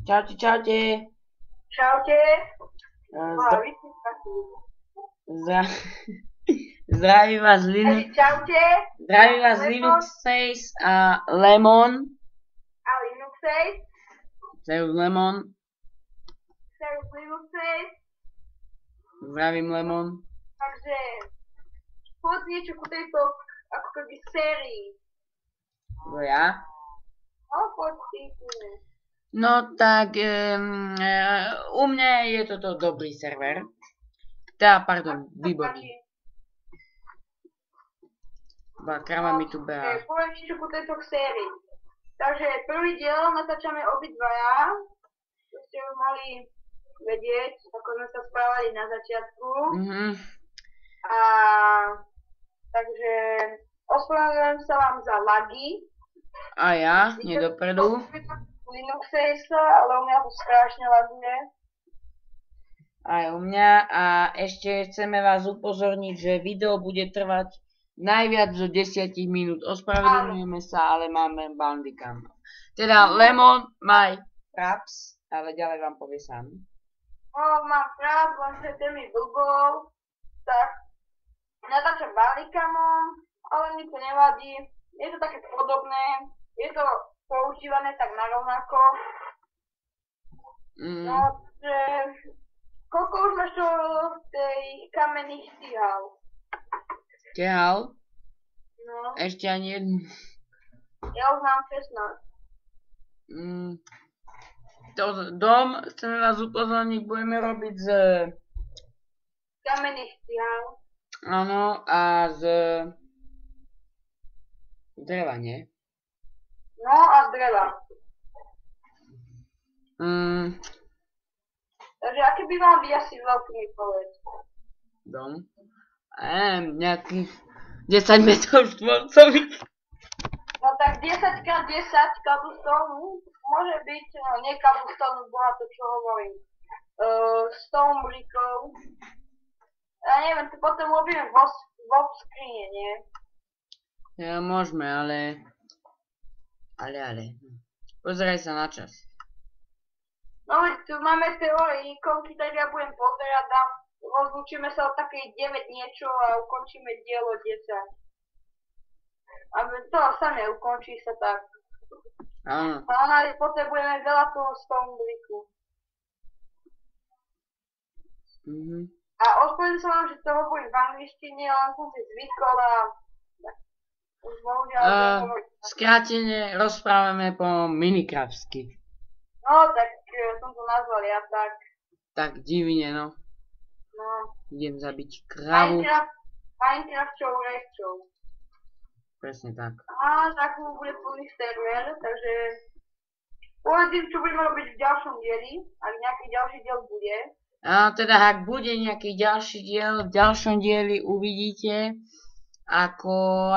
Čaute, čaute. Čaute. Zdra- zdra- Zdraví vás Linux. Čaute. Zdraví vás Linuxface a Lemon. A Linuxface. Zeus Lemon. Zeus Linuxface. Zdravím Lemon. Takže povedz niečo ku tejto ako keby sérii. To ja? No, povedz ty. No tak, u mňa je toto dobrý server. Teda, pardon, výborný. Krava mi tu behá. Povedz niečo ku tejto sérii. Takže prvý diel natáčame obidvaja. To ste už mohli vedieť, ako sme sa správali na začiatku. A takže ospravedlňujem sa vám za lagy. A ja, nedopredu. Linuxface, ale u mňa to strašne laguje. Aj u mňa a ešte chceme vás upozorniť, že video bude trvať najviac do 10 minút. Ospravedlňujeme sa, ale máme bandicam. Teda Lemon, my fraps, ale ďalej vám povie sám. No, mám fraps, lenže ten mi blbol, tak natáčam bandicamom, ale mi to nevadí. Je to také podobné, je to používané tak narovnako. No, že koľko už máš to tej kamenných stíhal? Stíhal? No. Ešte ani jednu. Ja už mám 16. Dom, chceme vás upozorniť, budeme robiť z kamenných stíhal. Áno, a z dreva, nie? No a z dreva. Takže aké by vám vyjasniť veľký mi povedz? Dom? Nejakých 10 metrov štvorcových. No tak 10x10 kabustónu môže byť, no nie kabustónu, bola to čo hovorím, stone brickov. Ja neviem, to potom robíme vo skrine, nie? Ja môžeme, ale... Pozeraj sa na čas. No tu máme teórie ikonky, tak ja budem pozerať a rozlúčime sa od takej 9 niečo a ukončíme dielo 10. A to sa neukončí sa tak. Áno. Ale potrebujeme veľa toho stone bricku. A ospravedlňujem sa vám, že to hovorím v angličtine, len som si zvykol a už bohužiaľ skrátene rozprávame po minecraftsky. No, tak som to nazval ja tak. Tak divne, no. No. Idem zabiť kravu. Minecrafťou rečou. Presne tak. A tak mu bude plný server, takže povedz, čo budeme robiť v ďalšom dieli, ak nejaký ďalší diel bude. A teda, ak bude nejaký ďalší diel, v ďalšom dieli uvidíte, ako...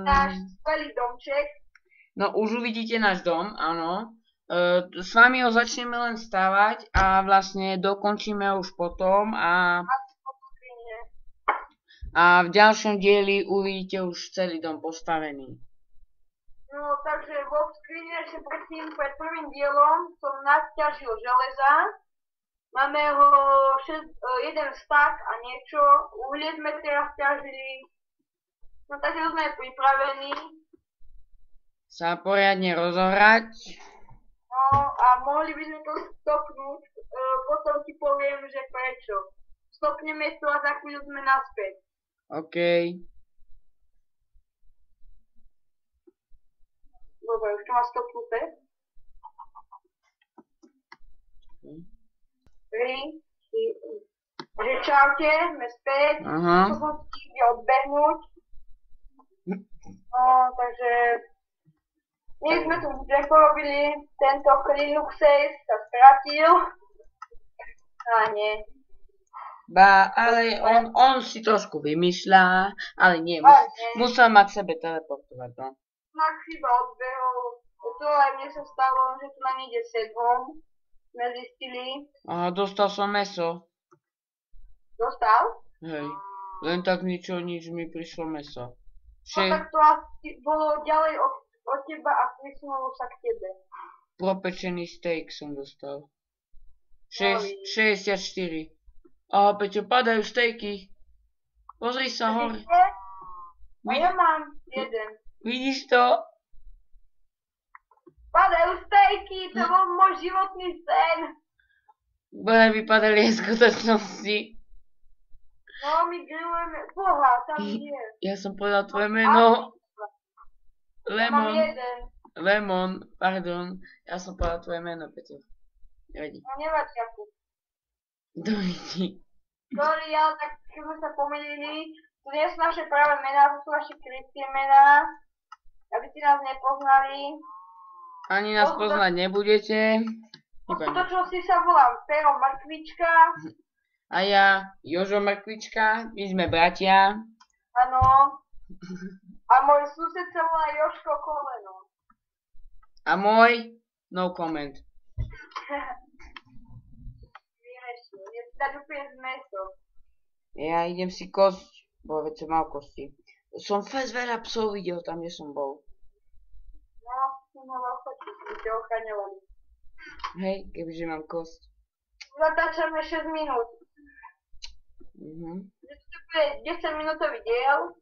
Náš skvelý domček. No, už uvidíte náš dom, áno. S vami ho začneme len stavať a vlastne dokončíme už potom a v ďalšom dieli uvidíte už celý dom postavený. No, takže vo skrine ešte predtým, pred prvým dielom som naťažil železa. Máme ho 1 stack a niečo, uhlie sme teraz ťažili, no takže sme pripravení. Sa poriadne rozohrať. No a mohli by sme to stopnúť, potom ti poviem, že prečo. Stopneme to a za chvíľu sme naspäť. OK. Dobre, už to má stopnuté. 3, 4, že čaute, sme späť, som si ide odbehnúť. No, takže my sme tu preporobili, tento Linuxface sa stratil. A nie. Ale on si trošku vymýšľa, ale nie, musel ma k sebe teleportovať, no. Max chyba odbehol, to aj mne sa stalo, že tu nám ide sedom. Sme zistili. Aha, dostal som meso. Dostal? Hej, len tak nič mi prišlo meso. No tak to asi bolo ďalej od teba a prisunulo sa k tebe. propečený steak som dostal. 64. Aha, Peťo, padajú stejky. Pozri sa hore. A ja mám jeden. Vidíš to? Padajú stejky, to bol môj životný sen. Bože, vypadali aj skutočnosti. No, my grillujeme. Boha, tam je. Ja som povedal tvoje meno. Ja mám jeden. Lemon, pardon. Ja som povedal tvoje meno, Peťo. Nevadí. No, nevadí, ako. Dovidí. Sorry, ale tak sme sa pomýlili. To nie sú naše práve mená, to sú naše kryptie mená. Aby ste nás nepoznali. Ani nás poznať nebudete. V skutočnosti sa volám Pero Mrkvička. A ja, Jožo Mrkvička. My sme bratia. Áno. A môj sused sa volá Jožko Koleno. A môj? No comment. Vymešil. Je si dať úplne z meso. Ja idem si kosť, bo veď som mal kosti. Som fest veľa psov videl tam, kde som bol. No, som ho ochotil, sme ťa ochraňovali. Hej, kebyže mám kosť. Zatáčame 6 minút. To bude 10 minútový diel.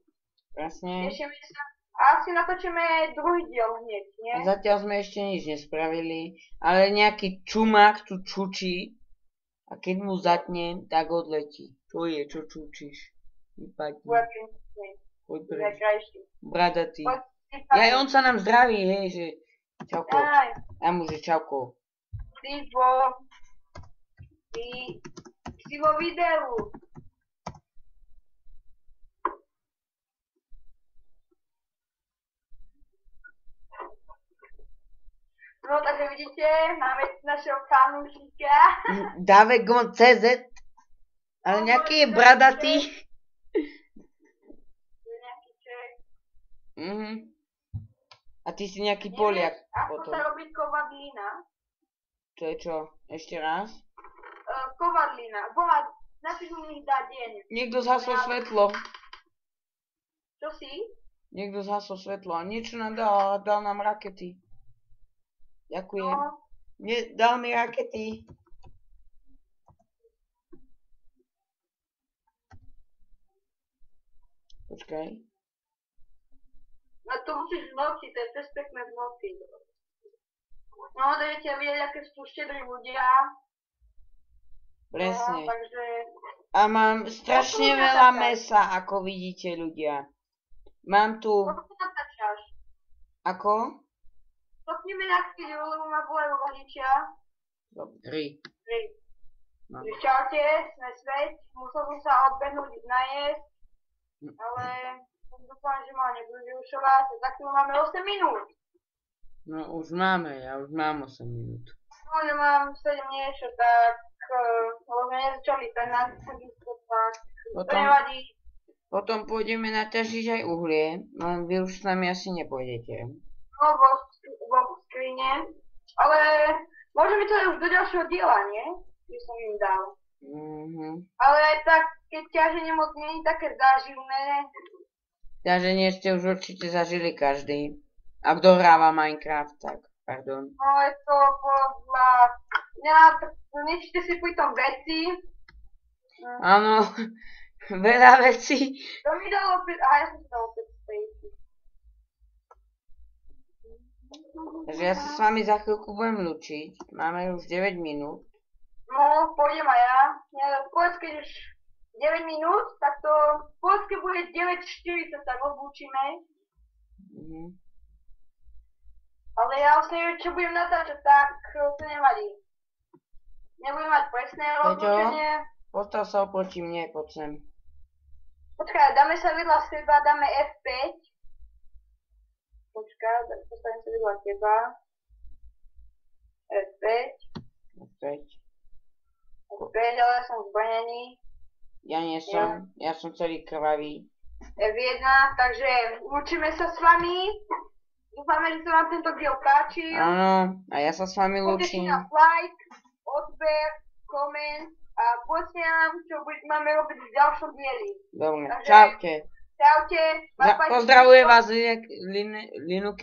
Jasne. Tešíme sa. A asi natočíme druhý diel hneď, nie? Zatiaľ sme ešte nič nespravili, ale nejaký čumák tu čučí a keď mu zatne, tak odletí. Čo je, čo čučíš? Vypadni. Poď preč. Bradatý. Aj on sa nám zdraví, hej, že čauko. Ja mu, že čauko. Ty si vo videu. No, takže vidíte, máme našeho fanúšika. Davegon.cz. Ale nejaký je bradatý. To je nejaký Čech. A ty si nejaký Poliak. Ako sa robí kovadlina? To je čo? Ešte raz? Kovadlina. Boha, napíš mi dá deň. Niekto zhasol svetlo. Čo si? Niekto zhasol svetlo a niečo nám dal nám rakety. Ďakujem. No. Dal mi rakety. Počkaj. No to musíš v noci, to je cez pekné v noci. No, dajte vidieť, aké sú štedrí ľudia. Presne. No, takže... A mám strašne veľa mesa, ako vidíte ľudia. Mám tu... Koľko natáčaš? Ako? Stopnime na chvíľu, lebo ma volajú rodičia. 3. No. Čaute, sme späť. Musel som sa odbehnúť najesť, ale dúfam, že ma nebudú vyrušovať. Za chvíľu máme 8 minút. No už máme, ja už mám 8 minút. No, ja mám 7 niečo, tak... lebo sme nezačali 15 takisto, tak... To nevadí. Potom pôjdeme naťažiť aj uhlie, len vy už s nami asi nepôjdete. No, vo skrine. Ale môžeme to aj už do ďalšieho diela, nie? By som im dal. Ale tak, keď ťaženie moc nie je také záživné. Ťaženie ste už určite zažili každý. A kto hráva Minecraft, tak pardon. No, je to podľa... Nečíte si pri tom veci. Áno, veľa vecí. To mi dalo opäť... Aha, ja som si dal opäť spejky. Takže ja sa s vami za chvíľku budem lúčiť. Máme už 9 minút. No, pôjdem aj ja. Povedz, keď už 9 minút, tak to... Povedz, keď bude 9:40, tak odlúčime. Ale ja vlastne neviem, čo budem natáčať, tak to nevadí. Nebudem mať presné rozlúčenie. Postav sa oproti mne, poď sem. Počkaj, dáme sa vedľa seba, dáme F5. Počkaj, postavím sa vedľa teba. F5. F5, ale ja som zbrnený. Ja nie som, ja som celý krvavý. F1, takže lúčime sa s vami. Dúfame, že sa vám tento diel páčil. Áno, a ja sa s vami lúčim. Poďte si na like, odber, koment a poďte nám, čo máme robiť v ďalšom dieli. Dobre, čaute. Čaute. Pozdravuje vás Linux.